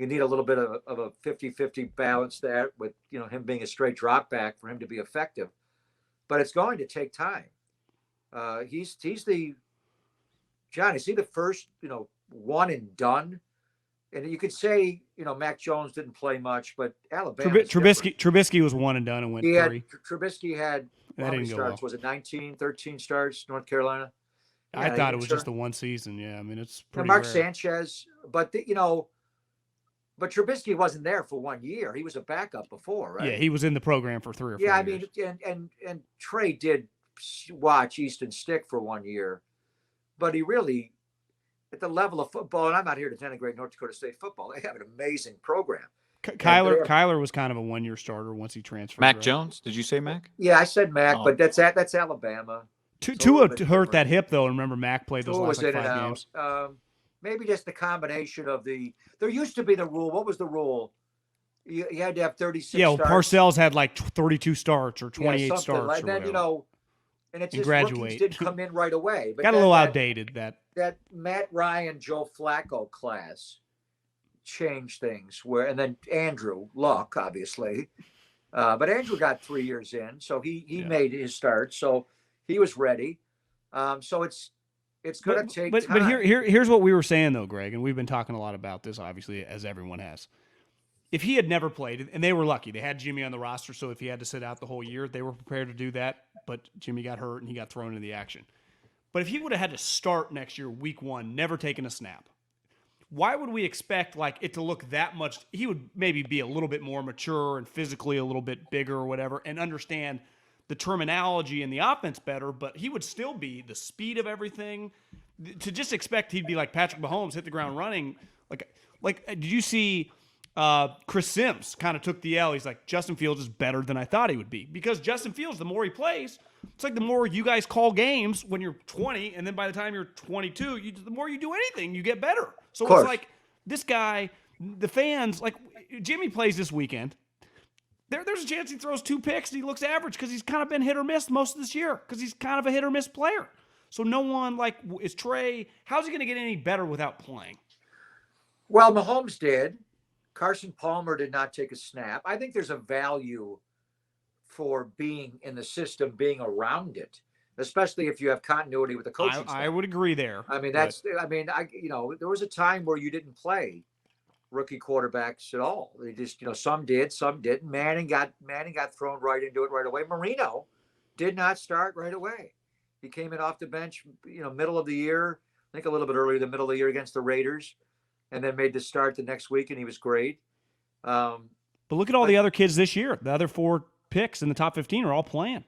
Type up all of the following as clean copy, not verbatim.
you need a little bit of a 50-50 balance there with, him being a straight drop back for him to be effective. But it's going to take time. He's the John. Is he the first, one and done? And you could say, Mac Jones didn't play much, but Alabama. Trubisky was one and done and went three. Trubisky had how many starts? Well. Was it 19, 13 starts? North Carolina. I thought it was just the one season. Yeah, I mean it's pretty. Mark rare. Sanchez, but but Trubisky wasn't there for 1 year. He was a backup before, right? Yeah, he was in the program for 3 or 4 years. Yeah, I mean, and Trey did watch Easton Stick for 1 year, but he really, at the level of football, and I'm not here to denigrate North Dakota State football. They have an amazing program. Kyler was kind of a 1 year starter once he transferred. Mac Jones? Did you say Mac? Yeah, I said Mac, but that's Alabama. Tua hurt that hip though. Remember, Mac played those last 5 games. Maybe just the combination of there used to be the rule. What was the rule? You had to have 36 Yeah, well, starts. Parcells had like 32 starts or 28 starts. Like then, and it's just graduate. Rookies didn't come in right away. But got a little outdated. That Matt Ryan, Joe Flacco class changed things. And then Andrew Luck, obviously. But Andrew got 3 years in, so he made his start. So he was ready. So it's going to take time. But here's what we were saying, though, Greg, and we've been talking a lot about this, obviously, as everyone has. If he had never played, and they were lucky, they had Jimmy on the roster, so if he had to sit out the whole year, they were prepared to do that, but Jimmy got hurt and he got thrown into the action. But if he would have had to start next year, week 1, never taken a snap, why would we expect it to look that much? He would maybe be a little bit more mature and physically a little bit bigger or whatever and understand the terminology and the offense better, but he would still be the speed of everything. To just expect he'd be like Patrick Mahomes, hit the ground running. Like did you see Chris Sims kind of took the L? He's like, Justin Fields is better than I thought he would be. Because Justin Fields, the more he plays, it's like the more you guys call games when you're 20, and then by the time you're 22, the more you do anything, you get better. So it's like this guy, the fans, like Jimmy plays this weekend. There's a chance he throws 2 picks and he looks average because he's kind of been hit or miss most of this year because he's kind of a hit or miss player. So no one is Trey. How's he going to get any better without playing? Well, Mahomes did. Carson Palmer did not take a snap. I think there's a value for being in the system, being around it, especially if you have continuity with the coaching staff. I would agree there. I mean, there was a time where you didn't play rookie quarterbacks at all. They just, some did, some didn't. Manning got thrown right into it right away. Marino did not start right away. He came in off the bench, middle of the year, I think a little bit earlier, the middle of the year against the Raiders, and then made the start the next week, and he was great. But look at all the other kids this year. The other 4 picks in the top 15 are all playing.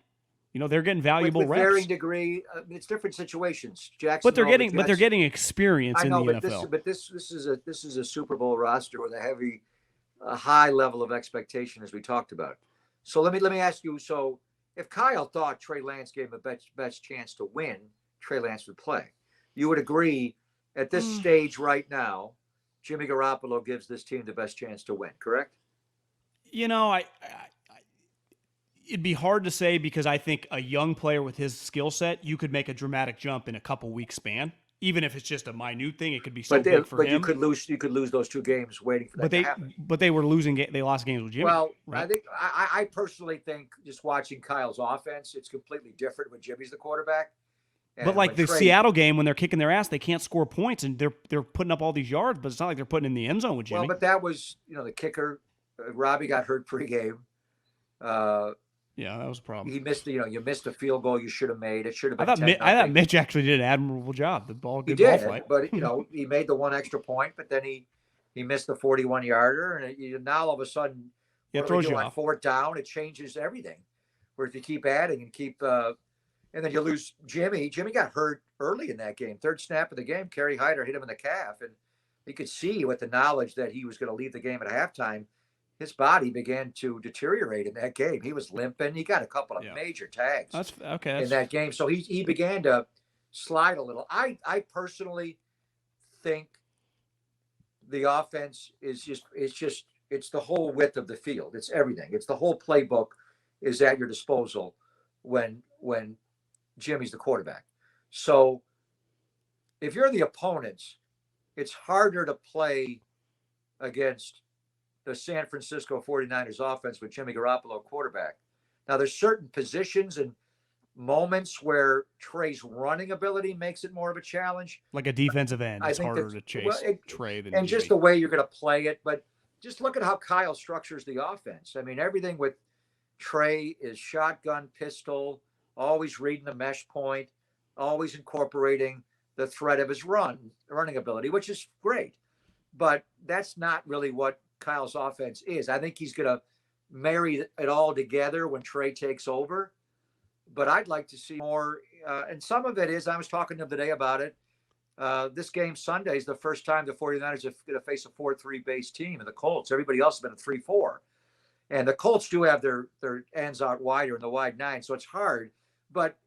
They're getting valuable with reps. Varying degree, it's different situations. But they're getting experience in the NFL. But this is a Super Bowl roster with a high level of expectation, as we talked about. So let me ask you. So if Kyle thought Trey Lance gave him a best chance to win, Trey Lance would play. You would agree at this stage right now, Jimmy Garoppolo gives this team the best chance to win, correct? It'd be hard to say because I think a young player with his skill set, you could make a dramatic jump in a couple weeks span. Even if it's just a minute thing, it could be big for him. But you could lose those 2 games waiting for that to happen. But they were losing. They lost games with Jimmy. Well, right? I think I personally think just watching Kyle's offense, it's completely different when Jimmy's the quarterback. But like the Seattle game, when they're kicking their ass, they can't score points, and they're putting up all these yards, but it's not like they're putting in the end zone with Jimmy. Well, but that was the kicker. Robbie got hurt pregame. Yeah, that was a problem. He missed, you missed a field goal you should have made. It should have been. I thought Mitch actually did an admirable job. Good ball flight. But he made the 1 extra point, but then he missed the 41-yarder, and now all of a sudden, it throws you off. 4th down, it changes everything. Where if you keep adding and keep, and then you lose Jimmy. Jimmy got hurt early in that game. 3rd snap of the game, Kerry Hyder hit him in the calf, and you could see with the knowledge that he was going to leave the game at halftime. His body began to deteriorate in that game. He was limping. He got a couple of major tags in that game. So he began to slide a little. I personally think the offense is it's the whole width of the field. It's everything. It's the whole playbook is at your disposal when Jimmy's the quarterback. So if you're the opponents, it's harder to play against the San Francisco 49ers offense with Jimmy Garoppolo quarterback. Now, there's certain positions and moments where Trey's running ability makes it more of a challenge. Like a defensive end, it's harder to chase Trey than and Jimmy. just the way you're going to play it. But just look at how Kyle structures the offense. I mean, everything with Trey is shotgun, pistol, always reading the mesh point, always incorporating the threat of his running ability, which is great. But that's not really what Kyle's offense is. I think he's going to marry it all together when Trey takes over. But I'd like to see more. And some of it is, I was talking to him today about it. This game Sunday is the first time the 49ers are going to face a 4-3 base team, and the Colts. Everybody else has been a 3-4. And the Colts do have their ends out wider in the wide nine, so it's hard. But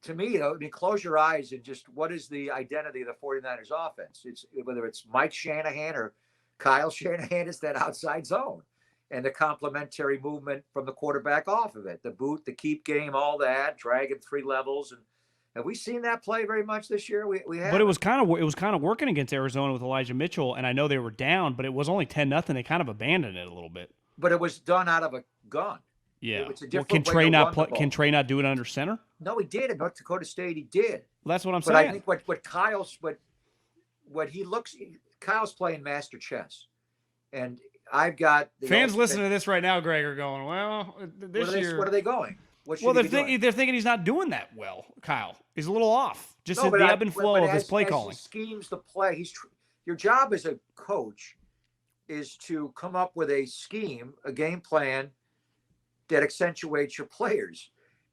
to me, I mean, close your eyes and just what is the identity of the 49ers offense? It's whether it's Mike Shanahan or Kyle Shanahan, it's that outside zone and the complementary movement from the quarterback off of it, the boot, the keep game, all that, dragging 3 levels. And have we seen that play very much this year? We have. But it was kind of working against Arizona with Elijah Mitchell, and I know they were down, but it was only 10-0. They kind of abandoned it a little bit. But it was done out of a gun. Yeah. It's a different can way Trey to not run play? the ball. Can Trey not do it under center? No, he did. In North Dakota State, he did. Well, that's what I'm But saying. I think what Kyle's what he looks, Kyle's playing master chess, and I've got fans listening to this right now, Greg, are going, well, this year. What are they going? Well, they're thinking he's not doing that well. Kyle, he's a little off. Just the ebb and flow of his play calling. He schemes the play. Your job as a coach is to come up with a scheme, a game plan that accentuates your players,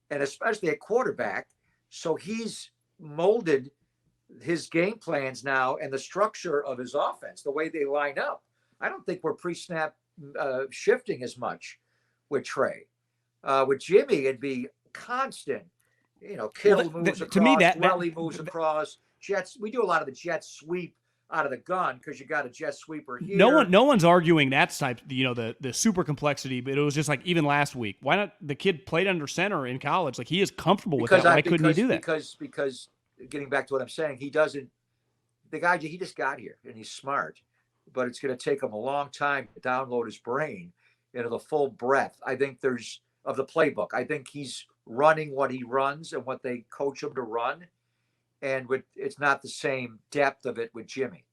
and especially at quarterback. So he's molded his game plans now and the structure of his offense, the way they line up. I don't think we're pre-snap shifting as much with Trey. With Jimmy, it'd be constant, kill moves across, to me, rally moves across, jets. We do a lot of the jet sweep out of the gun because you got a jet sweeper here. No one's arguing that type, the super complexity, but it was just like even last week. Why not? The kid played under center in college. Like he is comfortable with that. Why couldn't he do that? Because getting back to what I'm saying, he doesn't. The guy, he just got here and he's smart, but it's going to take him a long time to download his brain into the full breadth. I think of the playbook. I think he's running what he runs and what they coach him to run. And it's not the same depth of it with Jimmy.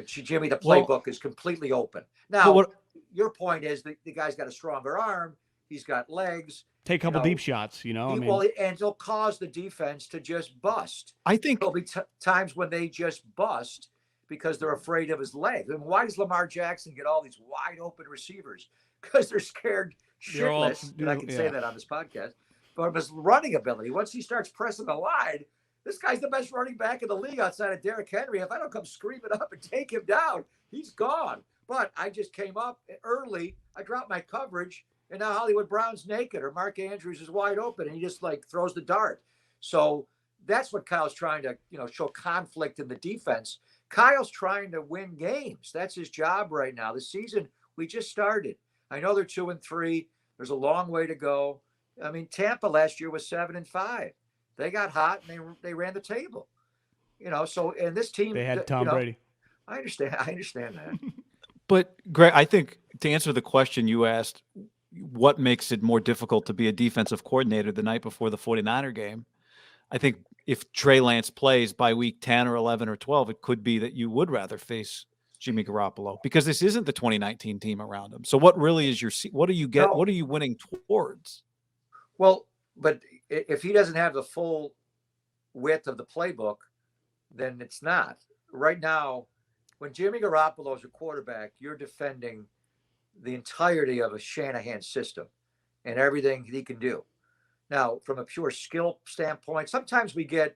Jimmy, the playbook is completely open. Now, your point is that the guy's got a stronger arm. He's got legs. Take a couple deep shots, and he'll cause the defense to just bust. I think there'll be times when they just bust because they're afraid of his legs. And why does Lamar Jackson get all these wide open receivers? Because they're scared shitless. And I can say that on this podcast. But his running ability, once he starts pressing the line, this guy's the best running back in the league outside of Derrick Henry. If I don't come screaming up and take him down, he's gone. But I just came up early. I dropped my coverage, and now Hollywood Brown's naked or Mark Andrews is wide open, and he just throws the dart. So that's what Kyle's trying to, show conflict in the defense. Kyle's trying to win games. That's his job right now. The season, we just started. I know they're 2-3. There's a long way to go. I mean, Tampa last year was 7-5. They got hot and they ran the table, So and this team, they had Tom Brady. I understand that. But Greg, I think to answer the question you asked, what makes it more difficult to be a defensive coordinator the night before the 49er game? I think if Trey Lance plays by week 10 or 11 or 12, it could be that you would rather face Jimmy Garoppolo because this isn't the 2019 team around him. So what really is what do you get? No. What are you winning towards? Well, but if he doesn't have the full width of the playbook, then it's not. Right now, when Jimmy Garoppolo is a quarterback, you're defending the entirety of a Shanahan system and everything he can do. Now, from a pure skill standpoint, sometimes we get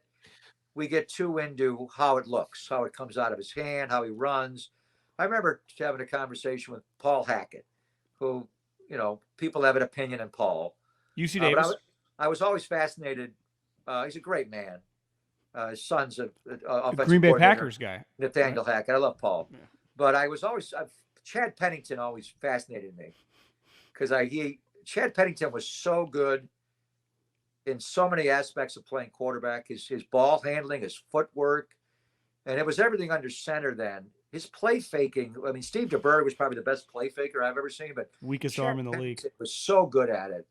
too into how it looks, how it comes out of his hand, how he runs. I remember having a conversation with Paul Hackett, who, people have an opinion on Paul. UC Davis. I was always fascinated. He's a great man. His son's a offensive Green Bay Packers guy, Nathaniel Hackett. I love Paul, but I was always Chad Pennington always fascinated me because Chad Pennington was so good in so many aspects of playing quarterback. His ball handling, his footwork, and it was everything under center then. his play faking. I mean, Steve DeBerg was probably the best play faker I've ever seen, but Weakest Chad arm in the league. Pennington was so good at it.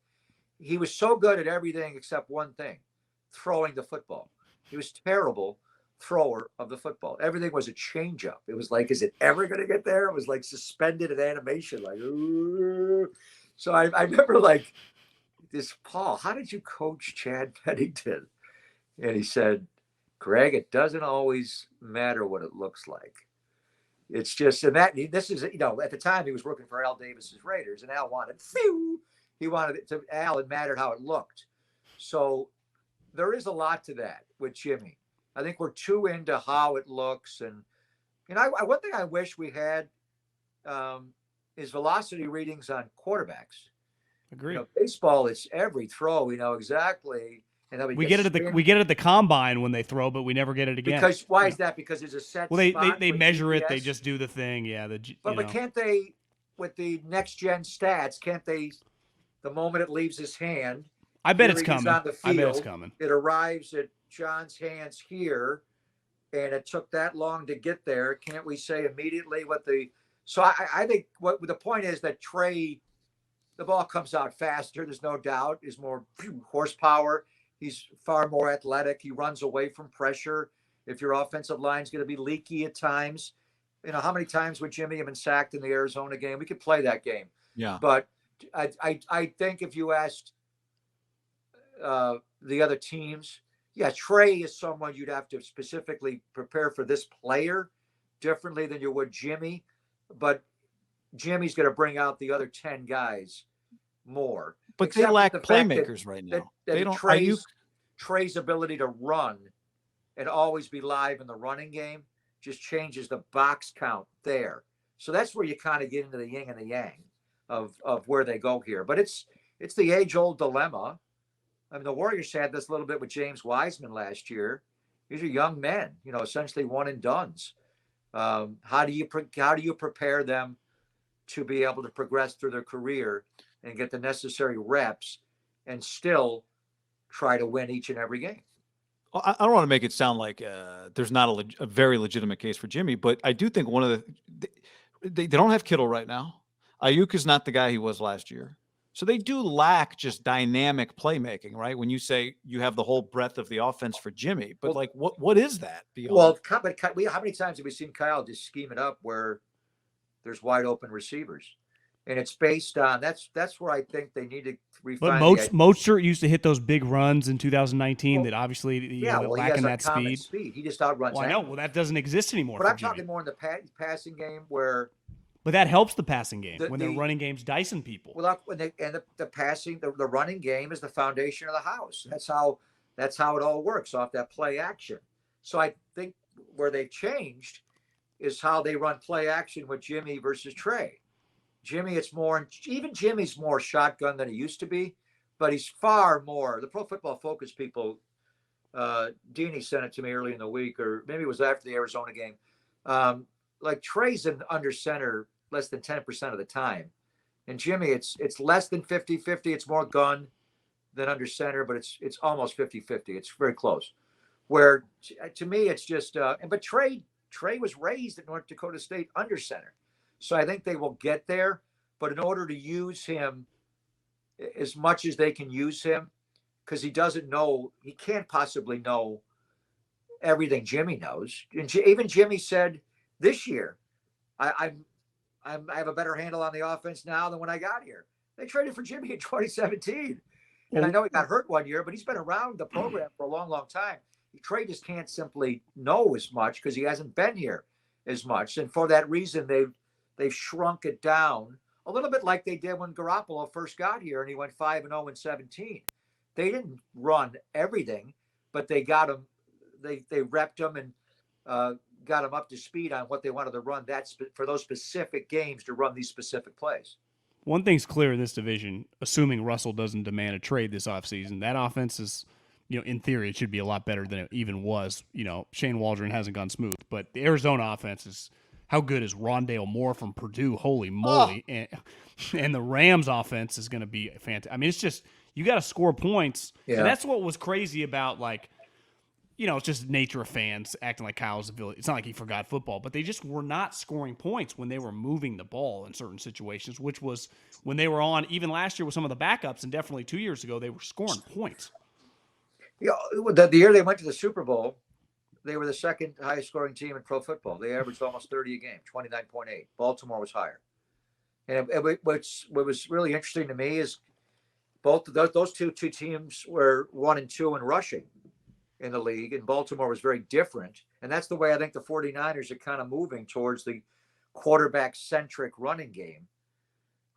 He was so good at everything except one thing, throwing the football. He was terrible thrower of the football. Everything was a changeup. It was like, is it ever going to get there? It was like suspended in animation, like, ooh. So I remember like this, Paul, how did you coach Chad Pennington? And he said, Greg, it doesn't always matter what it looks like. It's just, and that, this is, you know, at the time he was working for Al Davis's Raiders, and Al wanted, he wanted it to, Al, it mattered how it looked. So there is a lot to that with Jimmy. I think we're too into how it looks. And, you know, one thing I wish we had is velocity readings on quarterbacks. Agree. You know, baseball, it's every throw. We know exactly. And then we get it at the combine when they throw, but we never get it again. Because why is that? Because there's a set. Well, they measure GPS. it. They just do the thing. Yeah. But can't they, with the next gen stats, can't they? The moment it leaves his hand, I bet it's coming. On the field, I bet it's coming. It arrives at John's hands here, and it took that long to get there. Can't we say immediately what the? So I think what the point is that Trey, the ball comes out faster. There's no doubt. Is more horsepower. He's far more athletic. He runs away from pressure. If your offensive line is going to be leaky at times, you know, how many times would Jimmy have been sacked in the Arizona game? We could play that game. Yeah. But I think if you asked the other teams, yeah, Trey is someone you'd have to specifically prepare for this player differently than you would Jimmy. But Jimmy's going to bring out the other 10 guys more. But they lack playmakers right now. They don't. Trey's ability to run and always be live in the running game just changes the box count there. So that's where you kind of get into the yin and the yang of where they go here. But it's the age-old dilemma. I mean, the Warriors had this a little bit with James Wiseman last year. These are young men, you know, essentially one and dones. How do you prepare them to be able to progress through their career and get the necessary reps and still try to win each and every game? I don't want to make it sound like there's not a very legitimate case for Jimmy, but I do think one of they don't have Kittle right now. Ayuk is not the guy he was last year. So they do lack just dynamic playmaking, right? When you say you have the whole breadth of the offense for Jimmy, but like what is that beyond? Well, how many times have we seen Kyle just scheme it up where there's wide open receivers? And it's based on that's where I think they need to refine. But Mostert used to hit those big runs in 2019 that obviously lacking that speed. He just outruns. Well, I know. Well, that doesn't exist anymore. But I'm talking more in the passing game where. But that helps the passing game when they're running games dicing people. Well, the passing, the running game is the foundation of the house. That's how it all works off that play action. So I think where they've changed is how they run play action with Jimmy versus Trey. Jimmy, Jimmy's more shotgun than he used to be, but he's far more. The Pro Football Focus people, Deanie sent it to me early in the week, or maybe it was after the Arizona game. Like Trey's in under center less than 10% of the time. And Jimmy, it's less than 50-50. It's more gun than under center, but it's almost 50-50. It's very close. Where to me, it's just, but Trey was raised at North Dakota State under center. So I think they will get there, but in order to use him as much as they can use him, because he can't possibly know everything Jimmy knows. And even Jimmy said this year, I have a better handle on the offense now than when I got here. They traded for Jimmy in 2017. And I know he got hurt one year, but he's been around the program for a long, long time. Trey just can't simply know as much because he hasn't been here as much. And for that reason, they've shrunk it down a little bit like they did when Garoppolo first got here and he went 5-0 in 17. They didn't run everything, but they got him. They repped him and got him up to speed on what they wanted to run for those specific games to run these specific plays. One thing's clear in this division, assuming Russell doesn't demand a trade this offseason, that offense is, in theory, it should be a lot better than it even was. Shane Waldron hasn't gone smooth, but the Arizona offense is, how good is Rondale Moore from Purdue? Holy moly. And the Rams offense is going to be fantastic. I mean, it's just, you got to score points. Yeah. And that's what was crazy about, it's just nature of fans acting like Kyle's a villain. It's not like he forgot football, but they just were not scoring points when they were moving the ball in certain situations, which was when they were on, even last year with some of the backups, and definitely 2 years ago, they were scoring points. The year they went to the Super Bowl, they were the second highest scoring team in pro football. They averaged almost 30 a game, 29.8. Baltimore was higher. And what was really interesting to me is both of those two teams were 1 and 2 in rushing in the league, and Baltimore was very different. And that's the way I think the 49ers are kind of moving towards the quarterback-centric running game,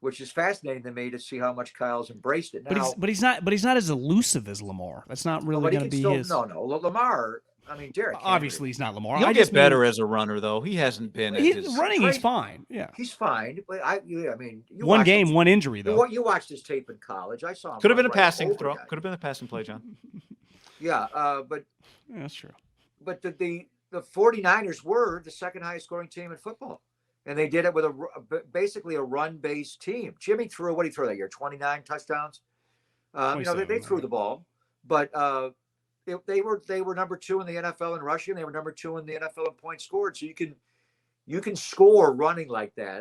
which is fascinating to me to see how much Kyle's embraced it. Now, But he's not as elusive as Lamar. That's not really going to be his. No, Lamar. I mean, Derek. Obviously, he's not Lamar. He'll get better as a runner, though. He hasn't been. He's fine. Yeah, he's fine. But I mean, one game, one injury though. You watched his tape in college. I saw him. Could have been a passing throw. Could have been a passing play, John. Yeah, but yeah, that's true. But the 49ers were the second highest scoring team in football, and they did it with basically a run-based team. Jimmy threw what he threw that year, 29 touchdowns. They threw the ball, but they were number 2 in the NFL in rushing. They were number 2 in the NFL in points scored. So you can score running like that.